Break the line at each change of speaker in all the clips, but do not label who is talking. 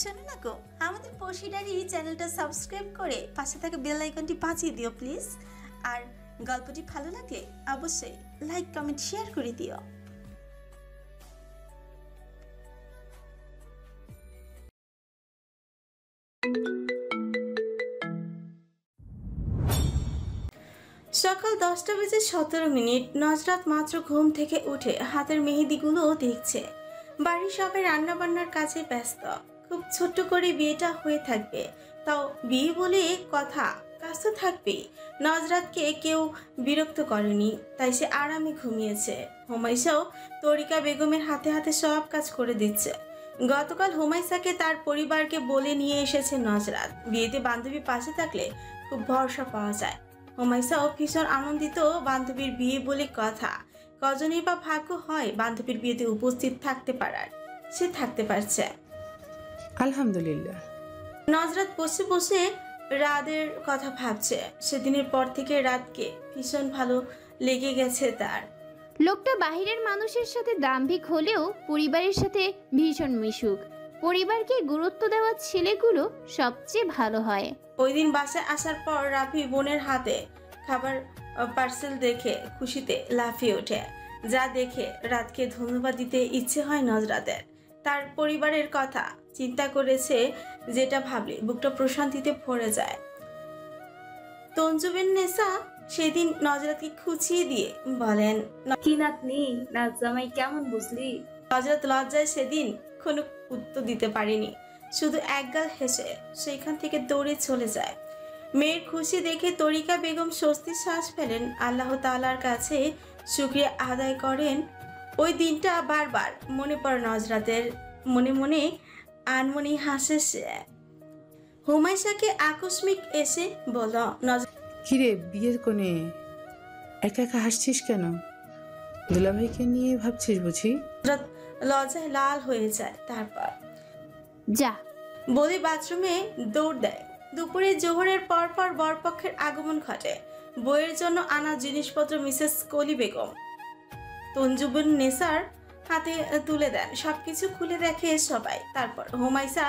শোনো না গো, আমাদের পশিডারি চ্যানেলটা সাবস্ক্রাইব করে পাশে থাকা বেল আইকনটি বাজিয়ে দিও প্লিজ। আর গল্পটি ভালো লাগলে অবশ্যই লাইক কমেন্ট শেয়ার করে দিও। সকাল 10:17 নজরাত মাত্র ঘুম থেকে উঠে হাতের মেহেদিগুলো দেখছে। বাড়ির সবাই রান্নাবান্নার কাজে ব্যস্ত। খুব ছোট্ট করে বিয়েটা হয়ে থাকবে, তাও বিয়ে বলে কথা, কাজ তো থাকবেই। নজরাতকে কেউ বিরক্ত করেনি, তাই সে আরামে ঘুমিয়েছে। হুমাইসাও তরিকা বেগমের হাতে হাতে সব কাজ করে দিচ্ছে। গতকাল হুমাইসাকে তার পরিবারকে বলে নিয়ে এসেছে নজরাত। বিয়েতে বান্ধবী পাশে থাকলে খুব ভরসা পাওয়া যায়। হুমাইসাও ভীষণ আনন্দিত, বান্ধবীর বিয়ে বলে কথা। কজনই বা ভাগ্য হয় বান্ধবীর বিয়েতে উপস্থিত থাকতে পারার। সে থাকতে পারছে,
আলহামদুলিল্লাহ।
নজরাত বসে বসে রাতের কথা ভাবছে। সেদিনের পর থেকে রাতকে ভীষণ ভালো লেগে গেছে তার।
লোকটা বাহিরের মানুষের সাথে দাম্ভিক হলেও পরিবারের সাথে ভীষণ মিশুক। পরিবারকে গুরুত্ব দেওয়া ছেলেগুলো সবচেয়ে ভালো হয়।
ওই দিন বাসায় আসার পর রাফি বোনের হাতে খাবার পার্সেল দেখে খুশিতে লাফিয়ে ওঠে। যা দেখে রাতকে ধন্যবাদ দিতে ইচ্ছে হয় নজরাতের। তার পরিবারের কথা চিন্তা করেছে, যেটা ভাবলে বুকটা প্রশান্তিতে ভরে যায়। তঞ্জুবেন নেসা সেদিন নজরাতকে খুঁচিয়ে দিয়ে বলেন,
কি নাতনি, নাচ জামাই কেমন বুঝলি?
নজরাত লজ্জায় সেদিন কোনো উত্তর দিতে পারেনি, শুধু একগাল হেসে সেইখান থেকে দৌড়ে চলে যায়। মেয়ের খুশি দেখে তরিকা বেগম স্বস্তির শ্বাস ফেলেন। আল্লাহ তাআলার কাছে শুকরিয়া আদায় করেন। ওই দিনটা বারবার মনে পড়ে নজরাতের। মনে মনে আনমনি হাসে সে। হুমাইসাকে আকস্মিক এসে বলল,
কিরে বিয়ের কোণে একা একা হাসছিস কেন? দুলাভাইকে নিয়ে ভাবছিস বুঝি?
নজরাত লজ্জায় লাল হয়ে যায়। তারপর
যা
বলি বাথরুমে দৌড় দেয়। দুপুরে জোহরের পর পর বরপক্ষের আগমন ঘটে। বইয়ের জন্য আনা জিনিসপত্র মিসেস কলি বেগম তঞ্জুবুন নেসার হাতে তুলে দেন। সবকিছু খুলে দেখে সবাই। তারপর হুমাইসা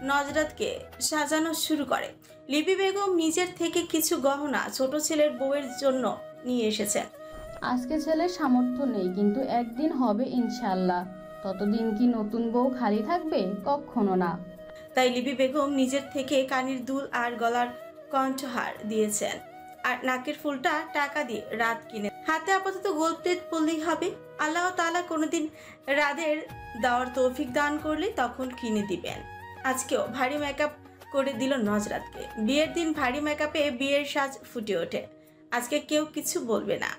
নজরাতকে সাজানো শুরু করে। লিপি বেগম নিজের থেকে কিছু গহনা ছোট ছেলের বউয়ের জন্য নিয়ে এসেছেন।
আজকে ছেলের সামর্থ্য নেই, কিন্তু একদিন হবে ইনশাল্লাহ। ততদিন কি নতুন বউ খালি থাকবে? কখনো না।
তাই লিপি বেগম নিজের থেকে কানের দুল আর গলার কণ্ঠহার দিয়েছেন। আর নাকের ফুলটা টাকা দিয়ে রাত কিনে। হাতে আপাতত গোল্ড প্লেট পরলেই হবে। আল্লাহ তাআলা কোনোদিন রাদের দেওয়ার তৌফিক দান করলে তখন কিনে দিবেন। আজকেও ভারী মেকআপ করে দিল নজরাতকে। বিয়ের দিন ভারী মেকআপে বিয়ের সাজ ফুটে ওঠে। আজকে কেউ কিছু বলবে না।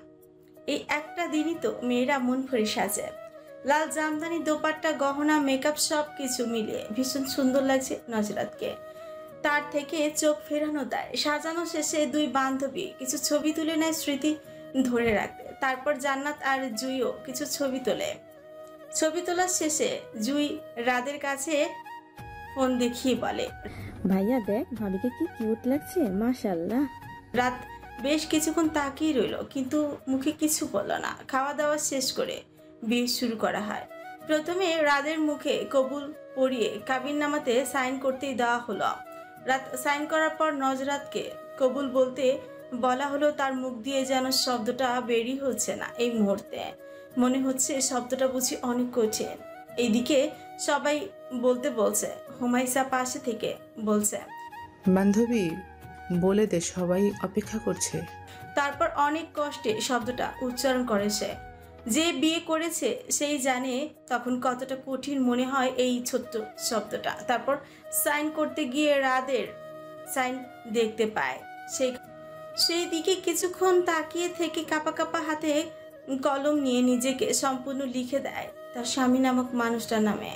এই একটা দিনই তো মেয়েরা মন ভরে সাজে। লাল জামদানি, দোপাট্টা, গহনা, মেকআপ সব কিছু মিলিয়ে ভীষণ সুন্দর লাগছে নজরাতকে। তার থেকে চোখ ফেরানো দেয়। সাজানো শেষে দুই বান্ধবী কিছু ছবি তুলে নেয় স্মৃতি ধরে রাখতে। তারপর জান্নাত আর জুইও কিছু ছবি তোলে। ছবি তোলার শেষে জুই রাদের কাছে ফোন দেখিয়ে বলে,
ভাইয়া দেখ ভাবিকে কি কিউট লাগছে, মাশাআল্লাহ।
রাত বেশ কিছুক্ষণ তাকিয়ে রইল, কিন্তু মুখে কিছু বলল না। খাওয়া দাওয়া শেষ করে বিয়ে শুরু করা হয়। প্রথমে রাদের মুখে কবুল পড়িয়ে কাবিননামাতে সাইন করতেই দেওয়া হলো। রাত সাইন করার পর নজরাতকে কবুল বলতে বলা হলো। তার মুখ দিয়ে যেন শব্দটা বেরিয়ে হচ্ছে না এই মুহূর্তে। মনে হচ্ছে শব্দটা বুঝি অনেক কঠিন। এইদিকে সবাই বলতে বলছে। হুমাইসা পাশে থেকে বলছে,
বান্ধবী বলে দে, সবাই অপেক্ষা করছে।
তারপর অনেক কষ্টে শব্দটা উচ্চারণ করে সে। যে বিয়ে করেছে সেই জানে তখন কতটা কঠিন মনে হয় এই ছোট্ট শব্দটা। তারপর সাইন করতে গিয়ে রাদের সাইন দেখতে পায়। সেই দিকে কিছুক্ষণ তাকিয়ে থেকে কাপা কাপা হাতে কলম নিয়ে নিজেকে সম্পূর্ণ লিখে দেয় তার স্বামী নামক মানুষটার নামে।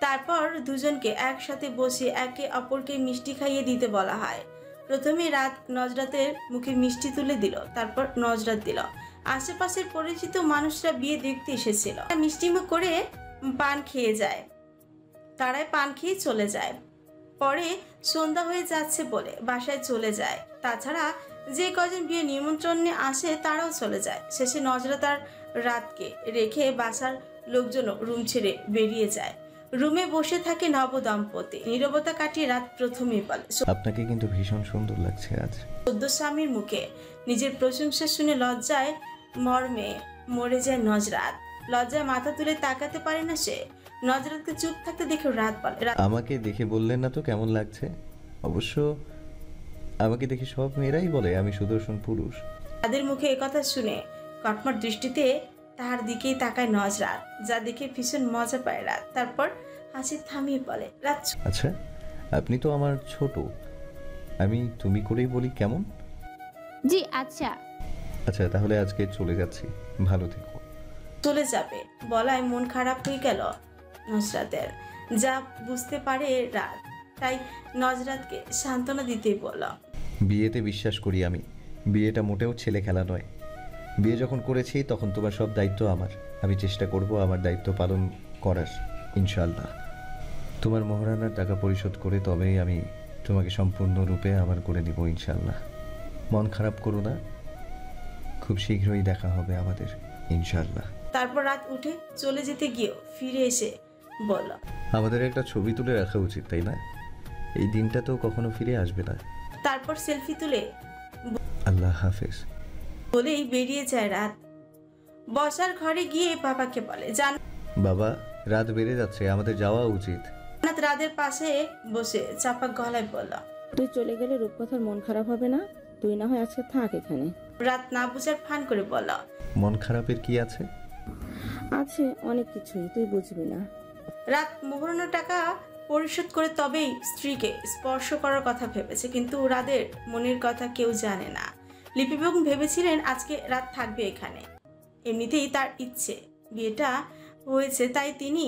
তারপর দুজনকে একসাথে বসে একে অপরকে মিষ্টি খাইয়ে দিতে বলা হয়। প্রথমে রাত নজরাতের মুখে মিষ্টি তুলে দিল, তারপর নজরাত দিল। আশেপাশের পরিচিত মানুষরা বিয়ে দেখতে এসেছিল। মিষ্টিমুখ করে পান খেয়ে যায়। তারাই পান খেয়ে চলে যায়। পরে সন্ধ্যা হয়ে যাচ্ছে বলে বাসায় চলে যায়। তাছাড়া যে কজন বিয়ে নিমন্ত্রণে আসে তারাও চলে যায়। শেষে নজরাত আর রাতকে রেখে বাসার লোকজনও রুম ছেড়ে বেরিয়ে যায়। রুমে বসে থাকে নবদম্পতি। নীরবতা কাটিয়ে রাত প্রথমেই বলে,
আপনাকে কিন্তু ভীষণ সুন্দর লাগছে আজ।
সদ্য স্বামীর মুখে নিজের প্রশংসা শুনে লজ্জায় মর্মে মরে যায় নজরাত। লজ্জায় মাথা তুলে তাকাতে পারে না সে। নজরাতকে চুপ থাকতে দেখে রাত বলে,
আমাকে দেখে বললেন না তো কেমন লাগছে? অবশ্য আমাকে দেখে সব মেয়েরাই বলে আমি সুদর্শন পুরুষ।
তাদের মুখে একথা শুনে কটমট দৃষ্টিতে তার দিকেই তাকায় নজরাত, যা দেখে ভীষণ মজা পায় রাত। তারপর হাসি থামিয়ে বলে, রাত
আচ্ছা, আপনি তো আমার ছোট, আমি তুমি করেই বলি কেমন?
জি আচ্ছা।
আচ্ছা তাহলে আজকে চলে যাচ্ছি, ভালো থেকো।
চলে যাবে বলায় মন খারাপ হয়ে গেল নজরাতের, যা বুঝতে পারে রাত। তাই নজরাতকে সান্ত্বনা দিতেই বলল,
বিয়েতে বিশ্বাস করি আমি, বিয়েটা মোটেও ছেলে খেলা নয়। বিয়ে যখন করেছি তখন তোমার সব দায়িত্ব আমার। আমি চেষ্টা করব আমার দায়িত্ব পালন করার, ইনশাআল্লাহ। তোমার মোহরানার টাকা পরিশোধ করে তবেই আমি তোমাকে সম্পূর্ণরূপে আমার করে দিব, ইনশাআল্লাহ। মন খারাপ করো না, খুব শীঘ্রই দেখা হবে আমাদের, ইনশাআল্লাহ।
তারপর রাত উঠে চলে যেতে গিয়েও ফিরে এসে বলল,
আমাদের একটা ছবি তুলে রাখা উচিত, তাই না? এই দিনটা তো কখনো ফিরে আসবে না।
তারপর সেলফি তুলে
আল্লাহ হাফেজ
বলেই বেরিয়ে যায় রাত। বসার ঘরে গিয়ে বাবাকে বলে,
বাবা, রাত বেড়ে যাচ্ছে, আমাদের যাওয়া উচিত।
জান্নাত রাতের পাশে বসে চাপা গলায় বলল,
তুই চলে গেলে রূপকথার মন খারাপ হবে না? তুই না হয় আজকে থাক এখানে।
রাত না বুঝার ফান করে বলল,
মন খারাপের কি আছে?
আছে অনেক কিছুই, তুই বুঝবি না।
রাত মোহরানোর টাকা পরিশোধ করে তবেই স্ত্রীকে স্পর্শ করার কথা ভেবেছে, কিন্তু রাদের মনের কথা কেউ জানে না। লিপি বেগম ভেবেছিলেন আজকে রাত থাকবে এখানে, এমনিতেই তার ইচ্ছে। বিয়েটা হয়েছে তাই তিনি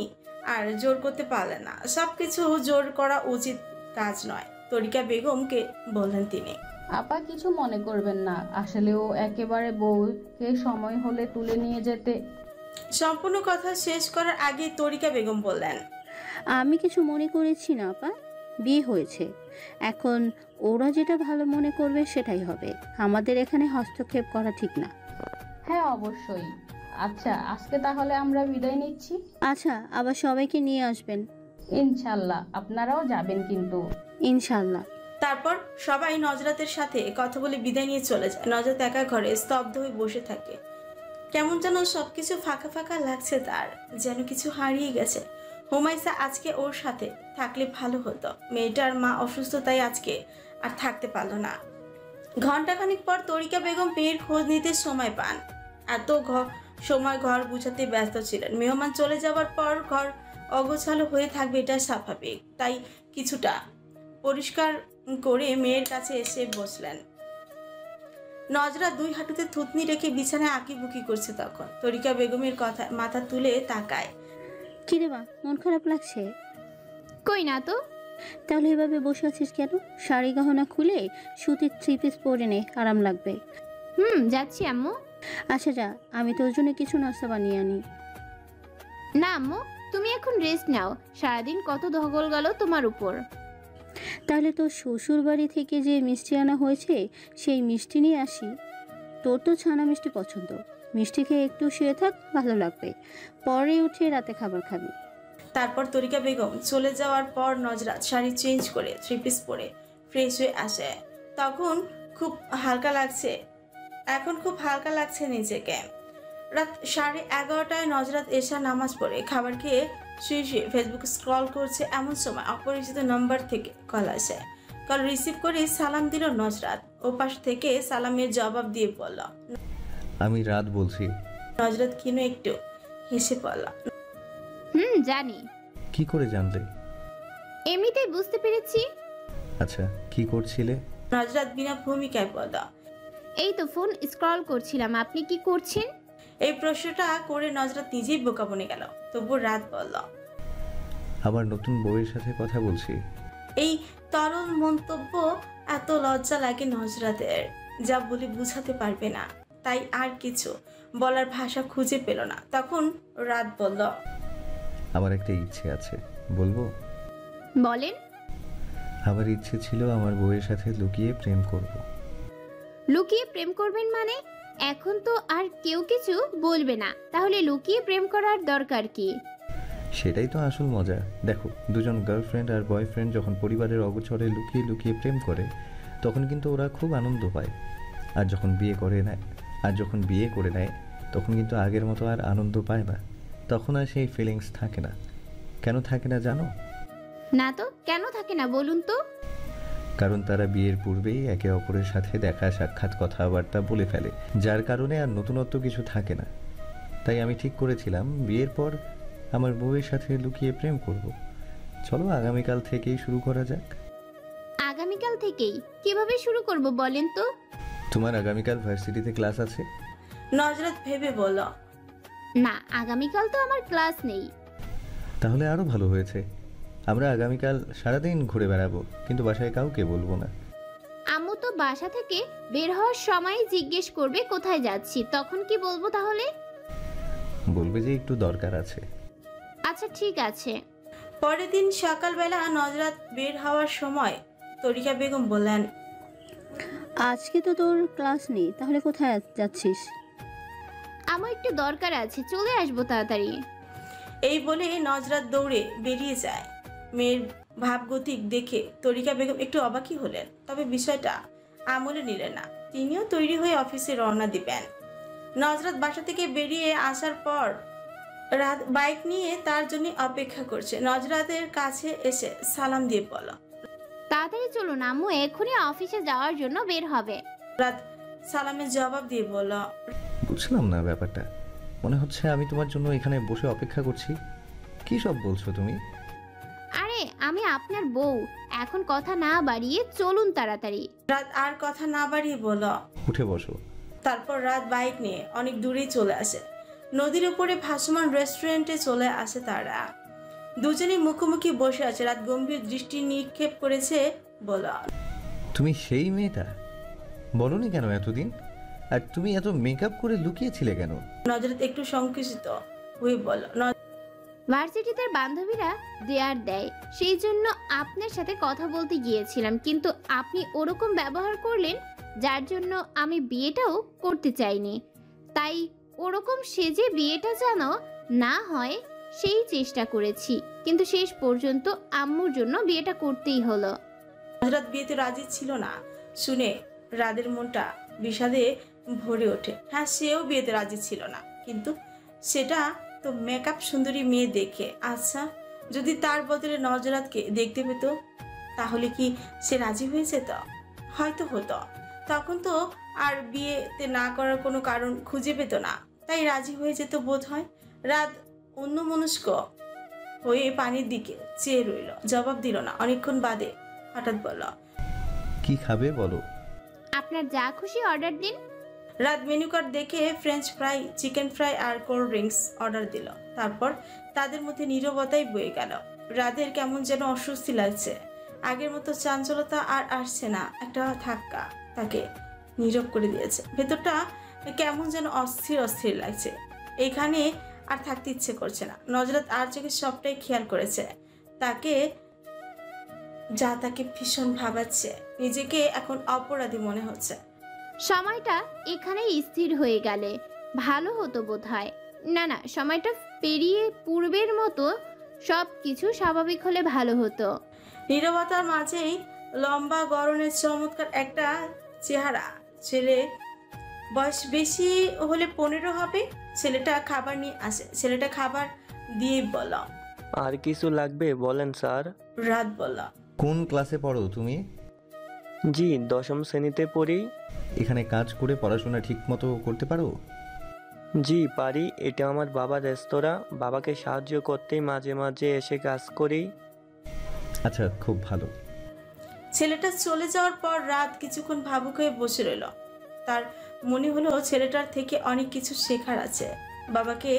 আর জোর করতে পারলেন না। সবকিছু জোর করা উচিত কাজ নয়, তরিকা বেগমকে বললেন তিনি।
আপা কিছু মনে করবেন না, আসলেও একেবারে বউকে সময় হলে তুলে নিয়ে যেতে।
সম্পূর্ণ কথা শেষ করার আগে তরিকা বেগম বললেন,
আমি কিছু মনে করেছি না আপা, বিয়ে হয়েছে, এখন ওরা যেটা ভালো মনে করবে সেটাই হবে, আমাদের এখানে হস্তক্ষেপ করা ঠিক না।
হ্যাঁ অবশ্যই। আচ্ছা আজকে তাহলে আমরা বিদায় নিচ্ছি।
আচ্ছা, আবার সবাইকে নিয়ে আসবেন।
ইনশাল্লাহ, আপনারাও যাবেন কিন্তু।
ইনশাল্লাহ।
তারপর সবাই নজরাতের সাথে কথা বলে বিদায় নিয়ে চলে যায়। নজরাত একা ঘরে স্তব্ধ হয়ে বসে থাকে। কেমন যেন সবকিছু ফাঁকা ফাঁকা লাগছে তার, যেন কিছু হারিয়ে গেছে। হুমায়সা আজকে ওর সাথে থাকলে ভালো হতো। মেয়েটার মা অসুস্থ, তাই আজকে আর থাকতে পারলো না। ঘন্টাখানিক পর তরিকা বেগম মেয়ের খোঁজ নিতে সময় পান। এত সময় ঘর গুছাতে ব্যস্ত ছিলেন। মেহমান চলে যাওয়ার পর ঘর অগোছালো হয়ে থাকবে, এটা স্বাভাবিক। তাই কিছুটা পরিষ্কার করে মেয়ের কাছে এসে বসলেন। নজরা দুই হাঁটুতে থুতনি রেখে বিছানায় আঁকিবুকি করছে। তখন তরিকা বেগমের কথা মাথা তুলে তাকায়।
কি রে মা, মন খারাপ লাগছে?
কই না তো।
তাহলে এভাবে বসে আছিস কেন? শাড়ি গহনা খুলে সুতির 3 পিস পরে নে, আরাম লাগবে।
যাচ্ছি আম্মু।
আচ্ছা যা, আমি তোর জন্য কিছু নাস্তা বানিয়ে আনি।
না আম্মু, তুমি এখন রেস্ট নাও, সারাদিন কত ধকল গেল তোমার উপর।
তাহলে তোর শ্বশুর বাড়ি থেকে যে মিষ্টি আনা হয়েছে সেই মিষ্টি নিয়ে আসি। তোর তো ছানা মিষ্টি পছন্দ, মিষ্টি খেয়ে একটু শুয়ে থাক, ভালো লাগবে, পরে উঠে রাতে খাবার খাবি।
তারপর তরিকা বেগম চলে যাওয়ার পর নজরাত শাড়ি চেঞ্জ করে 3 পিস পরে ফ্রেশ হয়ে আসে। তখন খুব হালকা লাগছে, এখন খুব হালকা লাগছে নিজেকে। রাত 11:30টায় নজরাত এশা নামাজ পড়ে খাবার খেয়ে শুয়ে শুয়ে ফেসবুক স্ক্রল করছে। এমন সময় অপরিচিত নম্বর থেকে কল আসে। কল রিসিভ করে সালাম দিল নজরাত। ও পাশ থেকে সালামের জবাব দিয়ে বলল,
আমি রাত বলছি।
নজরাত কিনো একটু হেসে বলল,
জানি।
কি করে জানলে?
এমনিতেই বুঝতে পেরেছি।
আচ্ছা, কি করছিলে?
নজরাত বিনা ভূমিকায় বলল,
এই তো ফোন স্ক্রল করছিলাম, আপনি কি করছেন?
এই প্রশ্নটা করে নজরাত নিজেই বোকা বনে গেল। তবু রাত বলল,
আমার নতুন বউয়ের সাথে কথা বলছি।
এই তরল মন্তব্য এত লজ্জা লাগে নজরাতের, যা বলে বুঝাতে পারবে না। তাই আর কিছু বলার ভাষা খুঁজে পেল না। তখন রাত বলল,
আমার একটা ইচ্ছে আছে, বলবো?
বলেন।
আমার ইচ্ছে ছিল আমার বউয়ের সাথে লুকিয়ে প্রেম করব।
লুকিয়ে প্রেম করবেন মানে? এখন তো আর কেউ কিছু বলবে না, তাহলে লুকিয়ে প্রেম করার দরকার কি?
সেটাই তো আসল মজা। দেখো, দুজন গার্লফ্রেন্ড আর বয়ফ্রেন্ড যখন পরিবারের অগোচরে লুকিয়ে লুকিয়ে প্রেম করে তখন কিন্তু ওরা খুব আনন্দ পায়। আর যখন বিয়ে করে নেয় তখন কিন্তু আগের মতো আর আনন্দ পায় না। তখন আর সেই ফিলিংস থাকে না। কেন থাকে না জানো?
না তো, কেন থাকে না বলুন তো?
কারণ তারা বিয়ের পূর্বেই একে অপরের সাথে দেখা সাক্ষাৎ কথাবার্তা বলে ফেলে, যার কারণে আর নতুনত্ব কিছু থাকে না। তাই আমি ঠিক করেছিলাম বিয়ের পর আমার বউয়ের সাথে লুকিয়ে প্রেম করব। চলো আগামীকাল থেকেই শুরু করা যাক।
আগামীকাল থেকেই? কিভাবে শুরু করব বলেন তো?
তোমার আগামীকাল ভার্সিটিতে ক্লাস আছে?
নজরাত ভেবে বলল।
না, আগামীকাল তো আমার ক্লাস নেই।
তাহলে আরো ভালো হয়েছে। আমরা আগামীকাল সারাদিন ঘুরে বেড়াবো, কিন্তু বাসায় কাউকে বলবো না।
আম্মু তো বাসা থেকে বের হওয়ার সময় জিজ্ঞেস করবে কোথায় যাচ্ছি, তখন কি বলবো তাহলে?
বলবে যে একটু দরকার আছে।
আচ্ছা ঠিক আছে।
পরের দিন সকালবেলা নজরাত বের হওয়ার সময় তরিকা বেগম বললেন,
আজকে তো তোর ক্লাস নেই, তাহলে কোথায় যাচ্ছিস?
আমার একটু দরকার আছে, চলে আসবো তাড়াতাড়ি।
এই বলে নজরাত দৌড়ে বেরিয়ে যায়। মেয়ের ভাবগতিক দেখে তরিকা বেগম একটু অবাকই হলেন, তবে বিষয়টা আমলে নিলেন না। তিনিও তৈরি হয়ে অফিসে রওনা দিবেন। নজরাত বাসা থেকে বেরিয়ে আসার পর রাত বাইক নিয়ে তার জন্য অপেক্ষা করছে। নজরাতের কাছে এসে সালাম দিয়ে বলল,
তাড়াতাড়ি চলুন, আম্মু এখনই অফিসে যাওয়ার জন্য বের হবে।
রাত সালামের জবাব দিয়ে বলল,
বুঝলাম না ব্যাপারটা। মনে হচ্ছে আমি তোমার জন্য এখানে বসে অপেক্ষা করছি। কি সব বলছো তুমি?
আরে আমি আপনার বউ, এখন কথা না বাড়িয়ে চলুন তাড়াতাড়ি।
রাত আর কথা না বাড়িয়ে বলল,
উঠে বসো।
তারপর রাত বাইক নিয়ে অনেক দূরেই চলে আসে। নদীর উপরে ভাসমান রেস্টুরেন্টে চলে আসে তারা। দুজনেই মুখোমুখি বসে আছে। রাত গম্ভীর দৃষ্টি নিক্ষেপ করেছে, বলল,
তুমি সেই মেয়েটা? বলনি কেন এতদিন? আর তুমি এত মেকআপ করে লুকিয়েছিলে কেন?
নজরাত একটু সংকুচিত হয়ে বলল,
ভার্সিটিতে বান্ধবীরা দেয়ার দেয়, সেই জন্য আপনার সাথে কথা বলতে গিয়েছিলাম, কিন্তু আপনি ওরকম ব্যবহার করলেন যার জন্য আমি বিয়েটাও করতে চাইনি। তাই ওরকম সেজে বিয়েটা যেন না হয় সেই চেষ্টা করেছি, কিন্তু শেষ পর্যন্ত আম্মুর জন্য বিয়েটা করতেই হলো।
নজরাত বিয়েতে রাজি ছিল না শুনে রাদের মনটা বিষাদে ভরে ওঠে। হ্যাঁ, সেও বিয়েতে রাজি ছিল না, কিন্তু সেটা তো মেকআপ সুন্দরী মেয়ে দেখে। আচ্ছা, যদি তার বদলে নজরাতকে দেখতে পেত তাহলে কি সে রাজি হয়ে যেত? হয়তো হতো। তখন তো আর বিয়েতে না করার কোনো কারণ খুঁজে পেত না, তাই রাজি হয়ে যেত বোধ হয়। রাত অন্যমনস্ক হয়ে পানির দিকে চেয়ে রইল, জবাব দিল না। অনেকক্ষণ বাদে হঠাৎ বলল,
কি খাবে বলো?
আপনার যা খুশি অর্ডার দিন।
রাত মেনু কার্ড দেখে ফ্রেঞ্চ ফ্রাই, চিকেন ফ্রাই আর কোল্ড ড্রিঙ্কস অর্ডার দিল। তারপর তাদের মধ্যে নীরবতাই বয়ে গেল। রাতের কেমন যেন অস্বস্তি লাগছে। আগের মতো চাঞ্চলতা আর আসছে না। একটা ধাক্কা তাকে নীরব করে দিয়েছে। ভেতরটা কেমন যেন অস্থির অস্থির লাগছে। এখানে আর থাকতে ইচ্ছে করছে না। নজরাত আর চোখে সবটাই খেয়াল করেছে। তাকে ভীষণ ভাবাচ্ছে। নিজেকে এখন অপরাধী মনে হচ্ছে।
সময়টা এখানেই স্থির হয়ে গেলে ভালো হতো বোধহয়। না, সময়টা পেরিয়ে পূর্বের মতো সব কিছু স্বাভাবিক হলে ভালো হতো।
নীরবতার মাঝেই লম্বা গড়নের চমৎকার একটা চেহারা ছেলে, বয়স বেশি হলে 15 হবে। ছেলেটা খাবার নিয়ে আসে। ছেলেটা খাবার দিয়ে বলল,
আর কিছু লাগবে বলেন স্যার?
রাত বলল,
কোন ক্লাসে পড়ো তুমি?
জি, 10ম শ্রেণীতে পড়ি।
এখানে কাজ করে পড়াশোনা ঠিক মতো করতে পারো?
জি পারি, এটা আমার বাবার রেস্তোরাঁ, বাবাকে সাহায্য করতেই মাঝে মাঝে এসে কাজ করি।
আচ্ছা, খুব ভালো।
ছেলেটা চলে যাওয়ার পর রাত কিছুক্ষণ ভাবুক হয়ে বসে রইল। তার মনে হলো ছেলেটার থেকে অনেক কিছু শেখার আছে। বাবাকে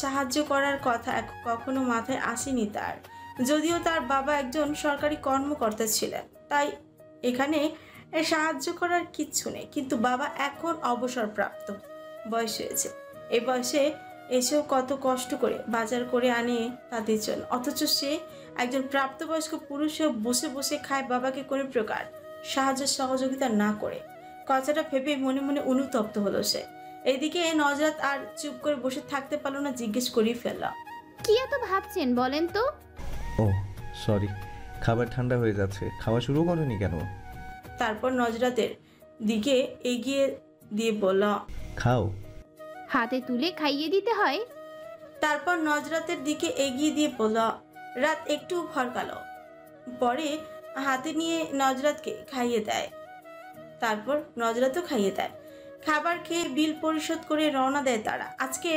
সাহায্য করার কথা কখনো মাথায় আসেনি তার। যদিও তার বাবা একজন সরকারি কর্মকর্তা ছিলেন, তাই এখানে সাহায্য করার কিচ্ছু নেই। কিন্তু বাবা এখন অবসরপ্রাপ্ত, বয়স হয়েছে। এই বয়সে এসেও কত কষ্ট করে বাজার করে আনে তাদের জন্য, অথচ সে একজন প্রাপ্তবয়স্ক পুরুষেও বসে বসে খায় বাবাকে কোনো প্রকার সাহায্য সহযোগিতা না করে। কথাটা ভেবে মনে মনে অনুতপ্ত হলো সে। এদিকে নজরাত আর চুপ করে বসে থাকতে পারলো না, জিজ্ঞেস করেই ফেলল,
কি এত ভাবছেন বলেন তো?
ও সরি, খাবার ঠান্ডা হয়ে যাচ্ছে। খাওয়া শুরু করোনি কেন?
তারপর নজরাতের দিকে এগিয়ে দিয়ে বলল,
খাও।
হাতে তুলে খাইয়ে দিতে হয়।
তারপর নজরাতের দিকে এগিয়ে দিয়ে বলল। রাত একটু ভরকালো, পরে হাতে নিয়ে নজরাতকে খাইয়ে দেয়। তারপর নজরাতও খাইয়ে দেয়। খাবার খেয়ে বিল পরিশোধ করে রওনা দেয় তারা। আজকে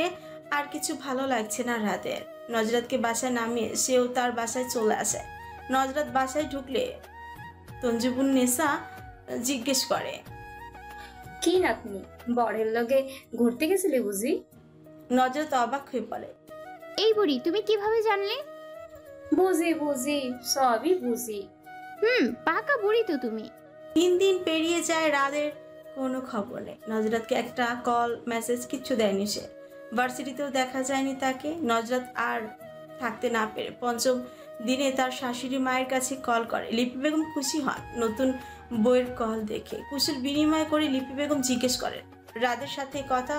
আর কিছু ভালো লাগছে না রাতের। নজরাতকে বাসায় নামিয়ে সেও তার বাসায় চলে আসে। নজরাত বাসায় ঢুকলে তঞ্জুবুন নেসা জিজ্ঞেস করে,
কি নাতনি, বরের লগে ঘুরতে গেছিলি বুঝি?
নজরাত অবাক হয়ে বলে,
এই বুড়ি তুমি কিভাবে জানলে?
বুঝি বুঝি, সবই বুঝি।
পাকা বুড়ি তো তুমি।
3 দিন পেরিয়ে যায়, রাতের কোনো খবর নেই। নজরাতকে একটা কল মেসেজ কিচ্ছু দেয়নি সে। ভার্সিটিতেও দেখা যায়নি তাকে। নজরাত আর থাকতে না পেরে 5ম দিনে তার শাশুড়ি মায়ের কাছে কল করে। লিপি বেগম খুশি হন নতুন বইয়ের কল দেখে। কুশল বিনিময় করে লিপি বেগম জিজ্ঞেস করেন রাদের সাথে কথা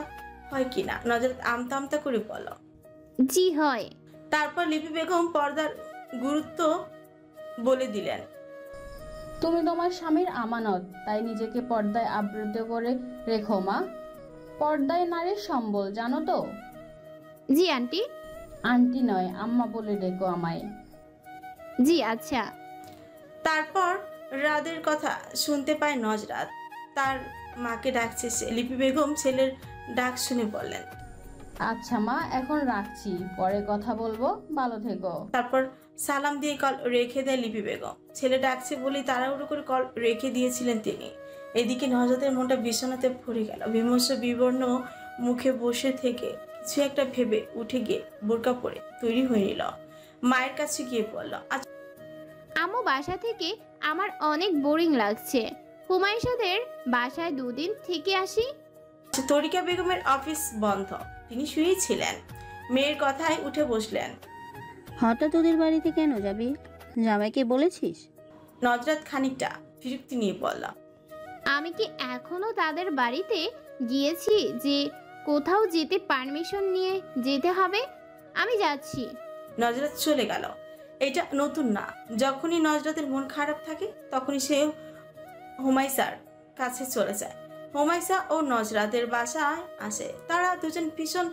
হয় কিনা। নজরাত আমতা আমতা করে বলল,
জি হয়।
তারপর লিপি বেগম পর্দার গুরুত্ব বলে দিলেন,
তুমি তোমার স্বামীর আমানত, তাই নিজেকে পর্দায় আবৃত করে রেখো মা। পর্দায় নারীর সম্বল, জানো তো?
জি আন্টি।
আন্টি নয়, আম্মা বলে ডেকো আমায়।
জি আচ্ছা।
তারপর রাদের কথা শুনতে পায় নজরাত। তার মাকে ডাকছে সে। লিপি বেগম ছেলের ডাক শুনে বললেন,
আচ্ছা মা, এখন রাখছি, পরে কথা বলবো, ভালো থেকো।
তারপর সালাম দিয়ে কল রেখে দেয় লিপি বেগম। ছেলে ডাকছে বলে তাড়াহুড়ো করে কল রেখে দিয়েছিলেন তিনি। এদিকে নজরাতের মনটা বিষণ্ণতায় ভরে গেল। বিমর্ষ বিবর্ণ মুখে বসে থেকে কিছু একটা ভেবে উঠে গিয়ে বোরকা পরে তৈরি হয়ে নিল। মায়ের কাছে গিয়ে বলল,
আম্মু বাসা থেকে আমার অনেক বোরিং লাগছে, হুমায়ুসাদের বাসায় 2 দিন থেকে আসি।
তরিকা বেগমের অফিস বন্ধ, তিনি শুয়েছিলেন। মেয়ের কথায় উঠে বসলেন।
হঠাৎ ওদের বাড়িতে কেন যাবি? জামাইকে বলেছিস?
নজরাত খানিকটা বিরক্তি নিয়ে বলল,
আমি কি এখনো তাদের বাড়িতে গিয়েছি যে কোথাও যেতে পারমিশন নিয়ে যেতে হবে? আমি যাচ্ছি।
নজরাত চলে গেল। এটা নতুন না। যখনই নজরাতের মন খারাপ থাকে তখনই সে হুমায়সার কাছে চলে যায়। হুমায়সা ও নজরাতের বাসায় আসে। তারা দুজন ভীষণ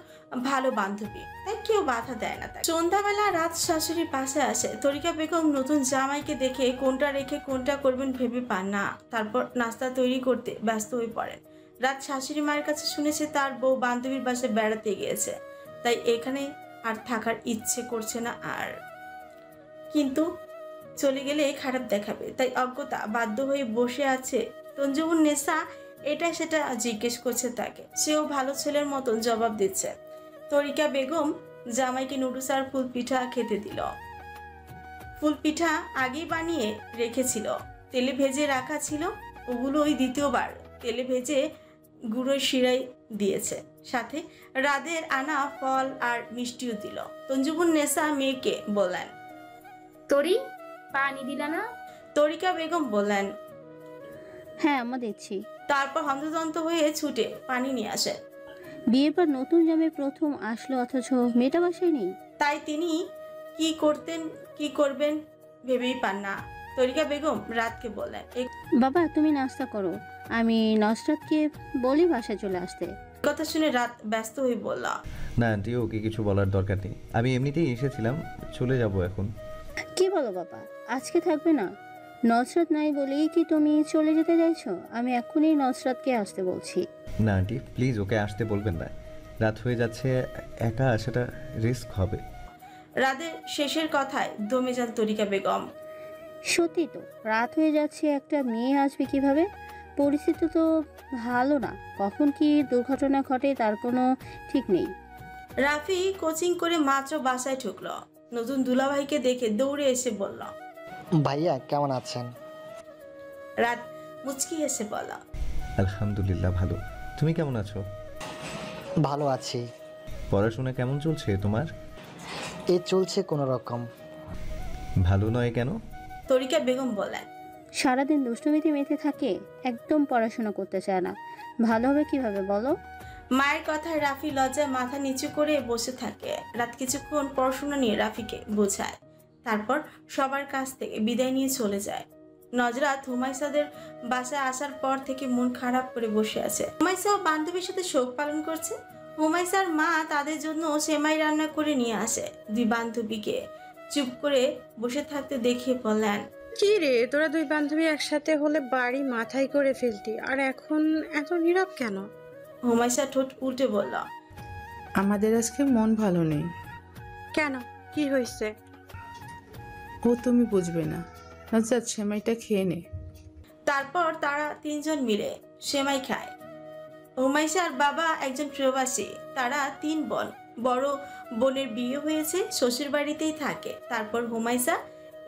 ভালো বান্ধবী, তাই কেউ বাধা দেয় না তাকে। সন্ধ্যাবেলা রাত শাশুড়ির বাসায় আসে। তরিকা বেগম নতুন জামাইকে দেখে কোনটা রেখে কোনটা করবেন ভেবে পান না। তারপর নাস্তা তৈরি করতে ব্যস্ত হয়ে পড়েন। রাত শাশুড়ি মায়ের কাছে শুনেছে তার বউ বান্ধবীর বাসায় বেড়াতে গিয়েছে, তাই এখানে আর থাকার ইচ্ছে করছে না আর। কিন্তু চলে গেলে খারাপ দেখাবে, তাই অজ্ঞতা বাধ্য হয়ে বসে আছে। তঞ্জুবুন নেসা এটা সেটা জিজ্ঞেস করছে তাকে। সেও ভালো ছেলের মতন জবাব দিচ্ছে। তরিকা বেগম জামাইকে নুডলস আর ফুল পিঠা খেতে দিল। ফুল পিঠা আগেই বানিয়ে রেখেছিল, তেলে ভেজে রাখা ছিল। ওগুলোই দ্বিতীয়বার তেলে ভেজে গুঁড়োর শিরাই দিয়েছে, সাথে রাদের আনা ফল আর মিষ্টিও দিল। তঞ্জুবুন নেসা মেয়েকে বললেন,
তরি, পানি দিলা না?
তরিকা বেগম বললেন,
হ্যাঁ আম্মা দিচ্ছি।
তারপর হন্তদন্ত হয়ে ছুটে পানি নিয়ে আসে।
বিয়ের পর নতুন জামাই প্রথম আসলো, অথচ মেয়েটা বাসায় নেই।
তাই তিনি কি করতেন কি করবেন ভেবেই পান না। তরিকা বেগম রাতকে বললেন, এই
বাবা তুমি নাস্তা করো, আমি নসরাতকে বলি বাসায় চলে আসতে।
কথা শুনে রাত ব্যস্ত হয়ে বলল,
না আন্টি, ওকে কিছু বলার দরকার নেই। আমি এমনিতেই এসেছিলাম, চলে যাব এখন।
কি বলো বাবা, আজকে থাকবে না? নসরাত নাই বলেই কি তুমি চলে যেতে চাইছো? আমি এখনই নসরাতকে আসতে বলছি।
না আন্টি প্লিজ, ওকে আসতে বলবেন না। রাত হয়ে যাচ্ছে, একা আসাটা রিস্ক হবে।
রাতের শেষের কথায় দমে যান তরিকা বেগম।
সত্যি তো, রাত হয়ে যাচ্ছে, একটা মেয়ে আসবে কিভাবে? পরিস্থিতি তো ভালো না, কখন কি দুর্ঘটনা ঘটে তার কোনো ঠিক নেই।
রাফি কোচিং করে মাত্র বাসায় ঢুকলো। নতুন দুলাভাইকে দেখে দৌড়ে এসে বলল,
ভাইয়া কেমন আছেন?
রাত মুচকি এসে বলল,
আলহামদুলিল্লাহ ভালো। তুমি কেমন আছো?
ভালো আছি।
পড়াশোনা কেমন চলছে তোমার?
এ চলছে কোনো রকম।
ভালো নয় কেন?
তরিকা বেগম বললেন,
সারাদিন দুষ্টুমিতে মেতে থাকে, একদম পড়াশোনা করতে চায় না, ভালো হবে কিভাবে বলো?
মায়ের কথায় রাফি লজ্জায় মাথা নিচু করে বসে থাকে। রাত কিছুক্ষণ পড়াশোনা নিয়ে রাফিকে বোঝায়, তারপর সবার কাছ থেকে বিদায় নিয়ে চলে যায়। নজরাত হুমায়সাদের বাসায় আসার পর থেকে মন খারাপ করে বসে আছে। হুমায়সা ও বান্ধবীর সাথে শোক পালন করছে। হুমায়সার মা তাদের জন্য সেমাই রান্না করে নিয়ে আসে। দুই বান্ধবীকে চুপ করে বসে থাকতে দেখে বললেন,
কি রে, তোরা দুই বান্ধবী একসাথে হলে বাড়ি মাথায় করে ফেলতি, আর এখন এত নীরব কেন?
হুমায়সা ঠোঁট উল্টে বলল,
আমাদের আজকে মন ভালো নেই।
কেন, কি হয়েছে?
ও তুমি বুঝবে না। নজরাত সেমাইটা খেয়ে নে।
তারপর তারা তিনজন মিলে সেমাই খায়। হুমায়সার বাবা একজন প্রবাসী। তারা 3 বোন। বড় বোনের বিয়ে হয়েছে, শ্বশুর বাড়িতেই থাকে। তারপর হুমায়সা,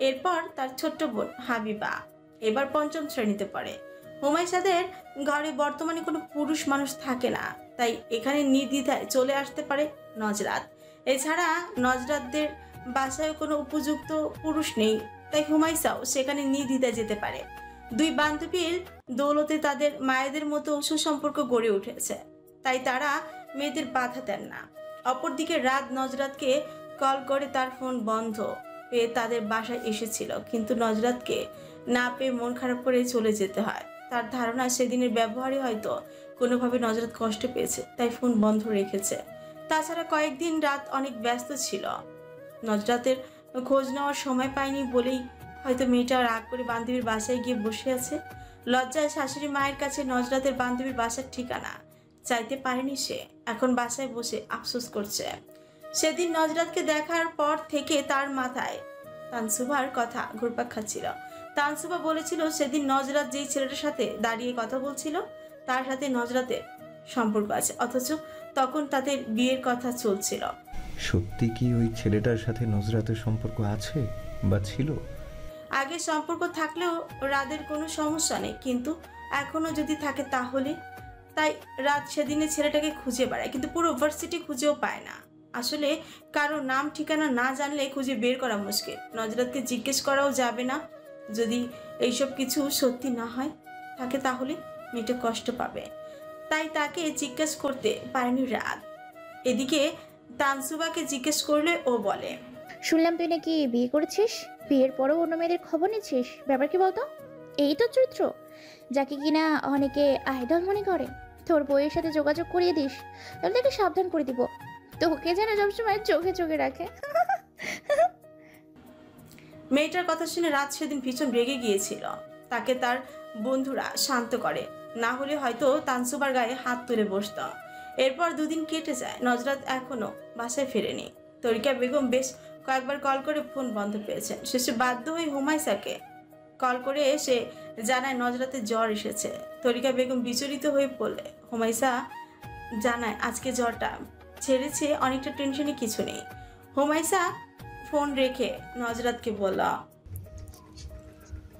এরপর তার ছোট্ট বোন হাবিবা এবার 5ম শ্রেণীতে পড়ে। হুমায়সাদের ঘরে বর্তমানে কোনো পুরুষ মানুষ থাকে না, তাই এখানে নির্দ্বিধায় চলে আসতে পারে নজরাত। এছাড়া নজরাতদের বাসায় কোনো উপযুক্ত পুরুষ নেই, তাই হুমায়সাও সেখানে নির্দ্বিধায় যেতে পারে। দুই বান্ধবীর দৌলতে তাদের মায়েদের মতো সুসম্পর্ক গড়ে উঠেছে, তাই তারা মেয়েদের বাধা দেন না। অপরদিকে রাত নজরাতকে কল করে তার ফোন বন্ধ পেয়ে তাদের বাসায় এসেছিল, কিন্তু নজরাতকে না পেয়ে মন খারাপ করে চলে যেতে হয়। তার ধারণা সেদিনের ব্যবহারে হয়তো কোনোভাবে নজরাত কষ্ট পেয়েছে, তাই ফোন বন্ধ রেখেছে। তাছাড়া কয়েকদিন রাত অনেক ব্যস্ত ছিল, নজরাতের খোঁজ নেওয়ার সময় পায়নি বলেই হয়তো মেয়েটা রাগ করে বান্ধবীর বাসায় গিয়ে বসে আছে। লজ্জায় শাশুড়ি মায়ের কাছে নজরাতের বান্ধবীর বাসার ঠিকানা চাইতে পারেনি সে। এখন বাসায় বসে আফসোস করছে। সেদিন নজরাতকে দেখার পর থেকে তার মাথায় তানসুবার কথা ঘুরপাক খাচ্ছিল। তানসুবা বলেছিল সেদিন নজরাত যেই ছেলেটার সাথে দাঁড়িয়ে কথা বলছিল তার সাথে নজরাতের সম্পর্ক আছে, অথচ তখন তাদের বিয়ের কথা চলছিল।
সত্যি কি ওই ছেলেটার সাথে নজরাতের সম্পর্ক আছে বা ছিল?
আগে সম্পর্ক থাকলেও রাদের কোনো সমস্যা নেই, কিন্তু এখনো যদি থাকে তাহলে। তাই রাত সেদিনে ছেলেটাকে খুঁজে বেড়ায়, কিন্তু পুরো ভার্সিটি খুঁজেও পায় না। আসলে কারো নাম ঠিকানা না জানলে খুঁজে বের করা মুশকিল। নজরাতকে জিজ্ঞেস করাও যাবে না। যদি এইসব কিছু সত্যি না হয় থাকে তাহলে মেয়েটা কষ্ট পাবে, তাই তাকে জিজ্ঞেস করতে পারেনি রাত। এদিকে তানসুবাকে জিজ্ঞেস করলে ও বলে,
শুনলাম তুই নাকি বিয়ে করেছিস, বিয়ের পরেও অন্য মেয়েদের খবর নিচ্ছিস, ব্যাপার কি বলতো? এই তো চরিত্র, যাকে কিনা অনেকে আইডল মনে করে। তোর বইয়ের সাথে যোগাযোগ করিয়ে দিস, তাহলে তাকে সাবধান করে দিব। তোকে যেন সবসময় চোখে চোখে রাখে।
মেয়েটার কথা শুনে রাত সেদিন ভীষণ রেগে গিয়েছিল। তাকে তার বন্ধুরা শান্ত করে, না হলে হয়তো তানসুবার গায়ে হাত তুলে বসত। এরপর 2 দিন কেটে যায়, নজরাত এখনো বাসায় ফেরেনি। তরিকা বেগম বেশ কয়েকবার কল করে ফোন বন্ধ পেয়েছেন। শেষে বাধ্য হয়ে হুমায়সাকে কল করে এসে জানায় নজরাতের জ্বর এসেছে। তরিকা বেগম বিচলিত হয়ে পড়লে হুমায়সা জানায় আজকে জ্বরটা ছেড়েছে, অনেকটা টেনশনে কিছু নেই। হুমায়সা ফোন রেখে নজরাতকে বলল,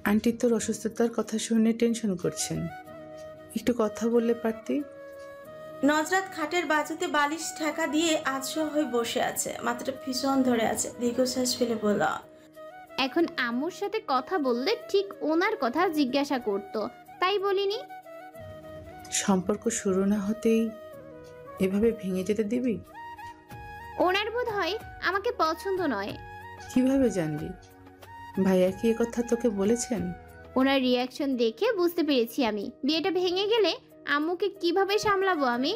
আন্টি তোর অসুস্থতার কথা শুনে টেনশন করছেন, একটু কথা বললে পারতি।
নজরাত খাটের বাজুতে বালিশ ঠেকা দিয়ে আছড়া হয়ে বসে আছে, মাথাটা ভীষণ ধরে আছে। দীর্ঘশ্বাস ফেলে বলল,
এখন আম্মুর সাথে কথা বললে ঠিক ওনার কথা জিজ্ঞাসা করতো, তাই বলিনি।
সম্পর্ক শুরু না হতেই এভাবে ভেঙে যেতে দিবি?
ওনার বোধ হয় আমাকে পছন্দ নয়।
কিভাবে জানলি? ভাইয়া কি এ কথা তোকে বলেছেন?
ওনার রিয়াকশন দেখে বুঝতে পেরেছি আমি। বিয়েটা ভেঙে গেলে আম্মুকে কিভাবে সামলাবো আমি,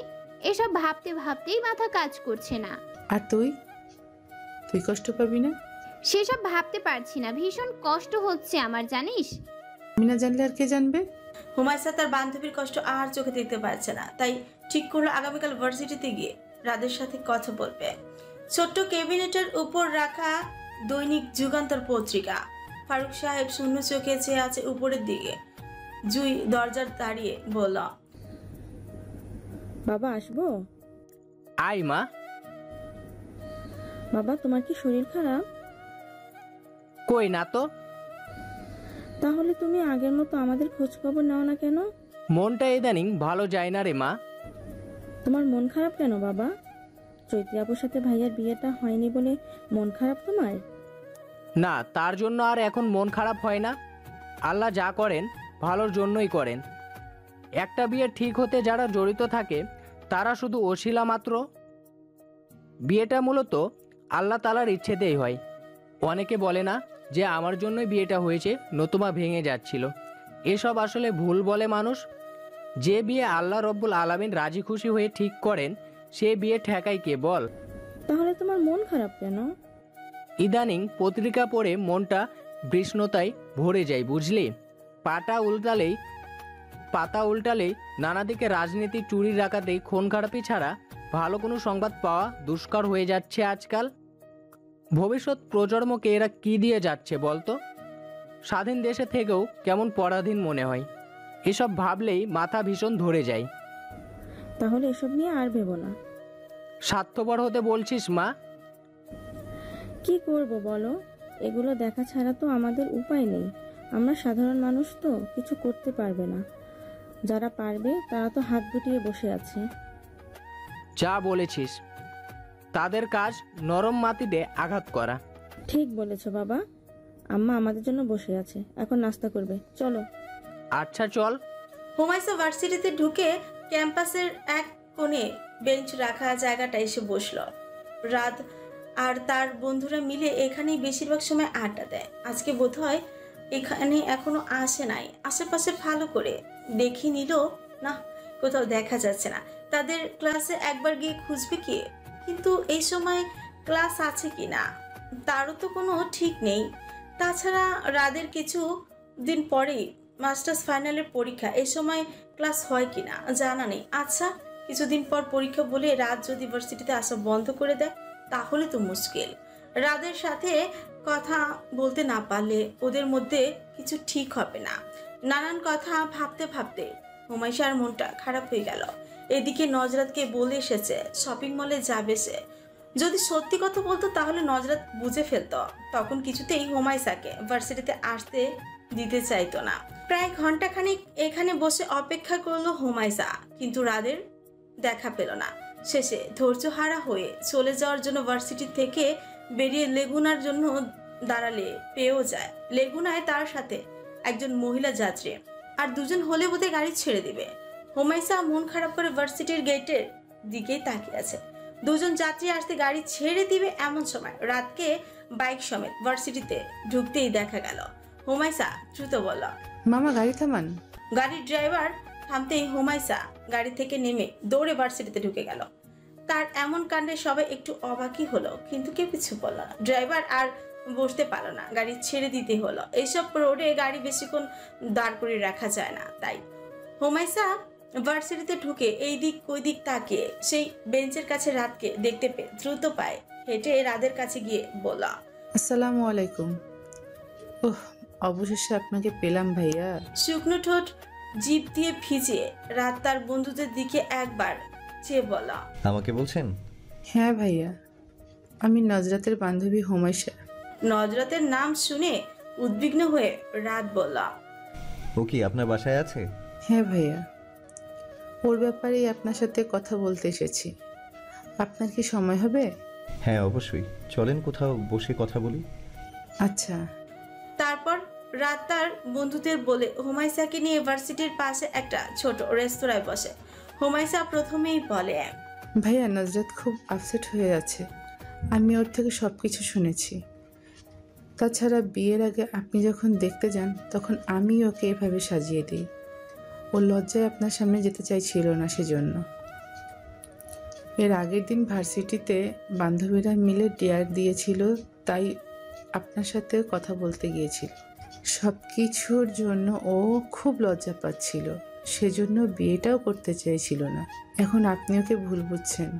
এসব ভাবতে ভাবতেই মাথা কাজ করছে না।
আর তুই কষ্ট পাবি না?
সেসব ভাবতে পারছি না, ভীষণ কষ্ট হচ্ছে আমার, জানিস।
আমি না জানলে আর কে জানবে?
হুমায়সা তার বান্ধবীর কষ্ট আর চোখে দেখতে পারছে না, তাই ঠিক করলো আগামীকাল ভার্সিটিতে গিয়ে রাদের সাথে কথা বলবে। ছোট্ট ক্যাবিনেটের উপর রাখা দৈনিক যুগান্তর পত্রিকা। ফারুক সাহেব শূন্য চোখে চেয়ে আছে উপরের দিকে। জুই দরজার দাঁড়িয়ে বলল,
বাবা আসবো?
আয় মা।
বাবা তোমার কি শরীর খারাপ?
কই না তো।
তাহলে তুমি আগের মতো আমাদের খোঁজ খবর নাও না কেন?
মনটা ইদানিং ভালো যায় না রে মা।
তোমার মন খারাপ কেন বাবা? চৈত্রী আপুর সাথে ভাইয়ার বিয়েটা হয়নি বলে মন খারাপ তোমার?
না, তার জন্য আর এখন মন খারাপ হয় না। আল্লাহ যা করেন ভালোর জন্যই করেন। একটা বিয়ে ঠিক হতে যারা জড়িত থাকে তারা শুধু ওসিলা মাত্র। বিয়েটা মূলত আল্লাহ তাআলার ইচ্ছেতেই হয়। অনেকে বলে না যে আমার জন্যই বিয়েটা হয়েছে, নতুবা ভেঙে যাচ্ছিল। এসব আসলে ভুল বলে মানুষ। যে বিয়ে আল্লাহ রব্বুল আলামিন রাজি খুশি হয়ে ঠিক করেন, সে বিয়ে ঠেকায় কে বল?
তাহলে তোমার মন খারাপ কেন?
ইদানিং পত্রিকা পড়ে মনটা বিষণ্ণতায় ভরে যায়, বুঝলি? পাতা উল্টালেই নানা দিকে রাজনীতি, চুরি ডাকাতি, খুন খারাপি ছাড়া ভালো কোনো সংবাদ পাওয়া দুষ্কর হয়ে যাচ্ছে আজকাল। ভবিষ্যৎ প্রজন্মকে এরা কি দিয়ে যাচ্ছে বলতো? স্বাধীন দেশে থেকেও কেমন পরাধীন মনে হয়। এসব ভাবলেই মাথা ভীষণ ধরে যায়।
তাহলে এসব নিয়ে আর ভেবো না।
স্বার্থপর হতে বলছিস মা?
কি করব বলো, এগুলো দেখা ছাড়া তো আমাদের উপায় নেই। আমরা সাধারণ মানুষ তো কিছু করতে পারবে না। যারা পারবে তারা তো হাত গুটিয়ে বসে আছে।
যা বলেছিস, তাদের কাজ নরম মাটিতে আঘাত করা।
ঠিক বলেছো বাবা। আম্মা আমাদের জন্য বসে আছে, এখন নাস্তা করবে, চলো।
আচ্ছা চল।
হুমায়সা ভার্সিটিতে ঢুকে ক্যাম্পাসের এক কোণে বেঞ্চ রাখা জায়গাটা এসে বসলো। রাত আর তার বন্ধুরা মিলে এখানেই বেশিরভাগ সময় আড্ডা দেয়। আজকে বোধহয় এখানে এখনো আসে নাই। আশেপাশে ভালো করে দেখি নিল না, কোথাও দেখা যাচ্ছে না। তাদের ক্লাসে একবার গিয়ে খুঁজবে কি, কিন্তু এই সময় ক্লাস আছে কি না তারও তো কোনো ঠিক নেই। তাছাড়া রাদের কিছু দিন পরেই মাস্টার্স ফাইনালের পরীক্ষা, এই সময় ক্লাস হয় কি না জানা নেই। আচ্ছা, কিছুদিন পর পরীক্ষা বলে রাত যদি ইউনিভার্সিটিতে আসা বন্ধ করে দেয় তাহলে তো মুশকিল। রাদের সাথে কথা বলতে না পারলে ওদের মধ্যে কিছু ঠিক হবে না। নানান কথা ভাবতে ভাবতে হুমায়সার মনটা খারাপ হয়ে গেল। এদিকে নজরাতকে বলে এসেছে শপিং মলে যাবে সে। যদি সত্যি কথা বলতো তাহলে নজরাত বুঝে ফেলতো, তখন কিছুতেই হুমায়সাকে ভার্সিটিতে আসতে দিতে চাইতো না। প্রায় ঘন্টাখানিক এখানে বসে অপেক্ষা করলো হুমায়সা, কিন্তু রাদের দেখা পেল না। শেষে ধৈর্যহারা হয়ে চলে যাওয়ার জন্য ভার্সিটি থেকে বেরিয়ে লেগুনার জন্য দাঁড়ালে পেয়েও যায়। লেগুনায় তার সাথে একজন মহিলা যাত্রী, আর দুজন হলে বোধহয় গাড়ি ছেড়ে দিবে। হুমায়সা মন খারাপ করে ভার্সিটির গেটের দিকেই তাকিয়ে আছে। দুজন যাত্রী আসতে গাড়ি ছেড়ে দিবে এমন সময় রাতকে বাইক সমেত ভার্সিটিতে ঢুকতেই দেখা গেল। হুমায়সা দ্রুত বলল,
মামা গাড়ি থামান।
গাড়ির ড্রাইভার থামতেই হুমায়সা গাড়ি থেকে নেমে দৌড়ে ভার্সিটিতে ঢুকে গেল। তার এমন কাণ্ডে সবাই একটু অবাকই হলো, কিন্তু কেউ কিছু বলল না। ড্রাইভার আর বসতে পারলো না, গাড়ি ছেড়ে দিতে হলো। এইসব রোডে গাড়ি বেশিক্ষণ দাঁড় করে রাখা যায় না। তাই হুমায়সা ভার্সিটিতে ঢুকে এই দিক ওই দিক তাকিয়ে সেই বেঞ্চের কাছে রাতকে দেখতে পেয়ে দ্রুত পায়ে হেঁটে রাদের কাছে গিয়ে বলল,
আসসালামু আলাইকুম। ওহ, অবশেষে আপনাকে পেলাম ভাইয়া।
শুকনো ঠোঁট জিভ দিয়ে ভিজিয়ে রাত তার বন্ধুদের দিকে একবার চেয়ে বলল,
আমাকে বলছেন?
হ্যাঁ ভাইয়া, আমি নজরাতের বান্ধবী হুমায়সা।
নজরাতের নাম শুনে উদ্বিগ্ন হয়ে রাত বলল,
ও কি আপনার বাসায় আছে?
হ্যাঁ ভাইয়া, ওর ব্যাপারেই আপনার সাথে কথা বলতে এসেছি। আপনার কি সময় হবে?
হ্যাঁ অবশ্যই, চলেন কোথাও বসে কথা বলি।
আচ্ছা।
তারপর রাত তার বন্ধুদের বলে হুমায়সাকে নিয়ে ভার্সিটির পাশে একটা ছোট রেস্তোরাঁয় বসে। হুমায়সা প্রথমেই বলে,
ভাইয়া নজরাত খুব আপসেট হয়ে আছে। আমি ওর থেকে সব কিছু শুনেছি। তাছাড়া বিয়ের আগে আপনি যখন দেখতে যান তখন আমি ওকে এভাবে সাজিয়ে দিই। ও লজ্জায় আপনার সামনে যেতে চাইছিল না, সেজন্য। এর আগের দিন ভার্সিটিতে বান্ধবীরা মিলে ডেয়ার দিয়েছিল, তাই আপনার সাথে কথা বলতে গিয়েছিল। সব কিছুর জন্য ও খুব লজ্জা পাচ্ছিল, সেজন্য বিয়েটাও করতে চাইছিল না। এখন আপনি ওকে ভুল বুঝছেন।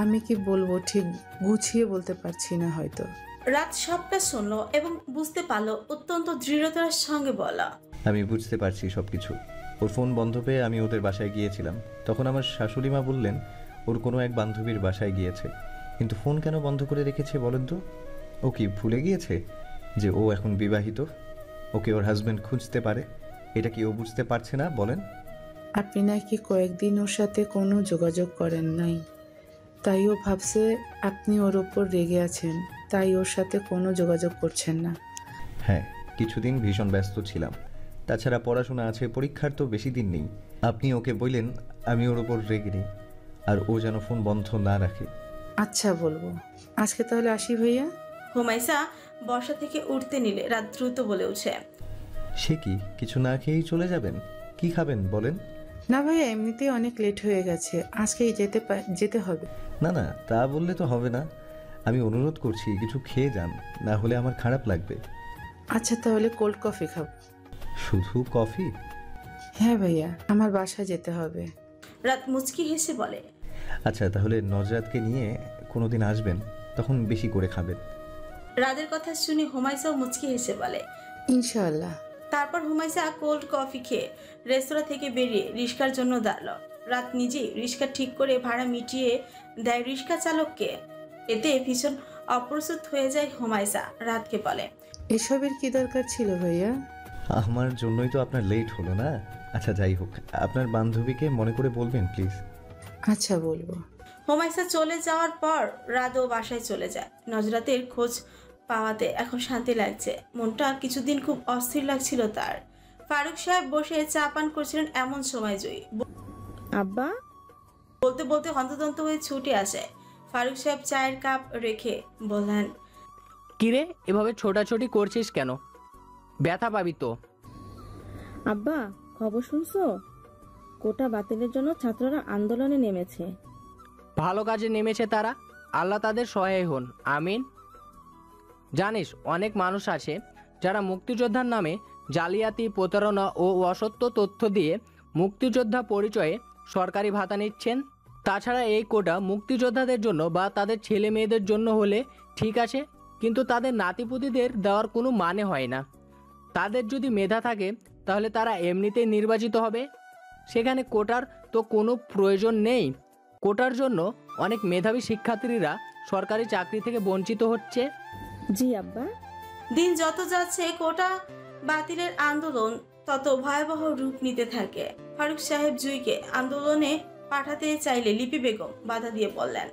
আমি কি বলবো ঠিক গুছিয়ে বলতে পারছি না হয়তো।
রাত সবটা শুনলো এবং বুঝতে পারলো অত্যন্ত দৃঢ়তার সঙ্গে বলা,
আমি বুঝতে পারছি সবকিছু। ওর ফোন বন্ধ পেয়ে আমি ওদের বাসায় গিয়েছিলাম। তখন আমার শাশুড়ি মা বললেন ওর কোনো এক বান্ধবীর বাসায় গিয়েছে। কিন্তু ফোন কেন বন্ধ করে রেখেছে বলেন তো? ও কি ভুলে গিয়েছে যে ও এখন বিবাহিত? ওকে ওর হাজব্যান্ড খুঁজতে পারে, এটা কি ও বুঝতে পারছে না বলেন?
আপনি নাকি কয়েকদিন ওর সাথে কোনো যোগাযোগ করেন নাই, তাই ও ভাবছে আপনি ওর ওপর রেগে আছেন, তাই ওর সাথে কোনো যোগাযোগ করছেন না।
হ্যাঁ, কিছুদিন ভীষণ ব্যস্ত ছিলাম। তাছাড়া পড়াশোনা আছে, পরীক্ষার তো বেশি দিন নেই। আপনি ওকে বললেন আমি ওর ওপর রেগে নেই। আর ও যেন ফোন বন্ধ না রাখে।
আচ্ছা বলবো। আজকে তাহলে আসি ভাইয়া।
হুমায়সা বসা থেকে উঠতে নিলে রাত দ্রুত বলে উঠে,
সে কি, কিছু না খেয়েই চলে যাবেন? কি খাবেন বলেন?
না ভাইয়া, এমনিতেই অনেক লেট হয়ে গেছে, আজকেই যেতে হবে।
না না, তা বললে তো হবে না। আমি অনুরোধ করছি কিছু খেয়ে যান, না হলে আমার খারাপ লাগবে।
আচ্ছা তাহলে কোল্ড কফি খাবো।
শুধু কফি?
হ্যাঁ ভাইয়া, আমার বাসায় যেতে হবে।
রাত মুচকি হেসে বলে,
আচ্ছা তাহলে নজরাতকে নিয়ে কোনোদিন আসবেন, তখন বেশি করে খাবেন।
রাতের কথা শুনে হুমায়সাও মুচকি হেসে বলে,
ইনশাআল্লাহ।
তারপর হুমায়সা কোল্ড কফি খেয়ে রেস্তোরাঁ থেকে বেরিয়ে রিক্সার জন্য দাঁড়ালো। রাত নিজেই রিক্সা ঠিক করে ভাড়া মিটিয়ে দেয় রিক্সা চালককে। এতে ভীষণ অপ্রস্তুত হয়ে যায় হুমায়সা। রাতকে বলে,
এসবের কি দরকার ছিল ভাইয়া?
আমার জন্যই তো আপনার লেট হলো না। আচ্ছা যাই হোক, আপনার বান্ধবীকে মনে করে বলবেন প্লিজ।
আচ্ছা বলবো।
হুমায়সা চলে যাওয়ার পর রাতও বাসায় চলে যায়। নজরাতের খোঁজ পাওয়াতে এখন শান্তি লাগছে। মনটা কিছুদিন খুব অস্থির লাগছিল তার। ফারুক সাহেব বসে চা পান করছিলেন, এমন সময় জয়ী
আব্বা
বলতে বলতে হন্তদন্ত হয়ে ছুটে আসে। ফারুক সাহেব চায়ের কাপ রেখে বললেন,
কিরে এভাবে ছোটাছুটি করছিস কেন? ব্যথা পাবি তো।
আব্বা খবর শুনছো? কোটা বাতিলের জন্য ছাত্ররা আন্দোলনে নেমেছে।
ভালো কাজে নেমেছে তারা, আল্লাহ তাদের সহায় হন, আমিন। জানিস অনেক মানুষ আছে যারা মুক্তিযোদ্ধার নামে জালিয়াতি, প্রতারণা ও অসত্য তথ্য দিয়ে মুক্তিযোদ্ধা পরিচয়ে সরকারি ভাতা নিচ্ছেন। তাছাড়া এই কোটা মুক্তিযোদ্ধাদের জন্য বা তাদের ছেলে মেয়েদের জন্য হলে ঠিক আছে, কিন্তু তাদের নাতিপুতিদের দেওয়ার কোনো মানে হয় না। তাদের যদি মেধা থাকে তাহলে তারা এমনিতেই নির্বাচিত হবে। সেখানে কোটার তো কোনো প্রয়োজন নেই। কোটার জন্য অনেক মেধাবী শিক্ষার্থীরা সরকারি চাকরি থেকে বঞ্চিত হচ্ছে।
জি আব্বা।
দিন যত যাচ্ছে কোটা বাতিলের আন্দোলন তত ভয়াবহ রূপ নিতে থাকে। ফারুক সাহেব জুইকে আন্দোলনে পাঠাতে চাইলে লিপি বেগম বাধা দিয়ে বললেন,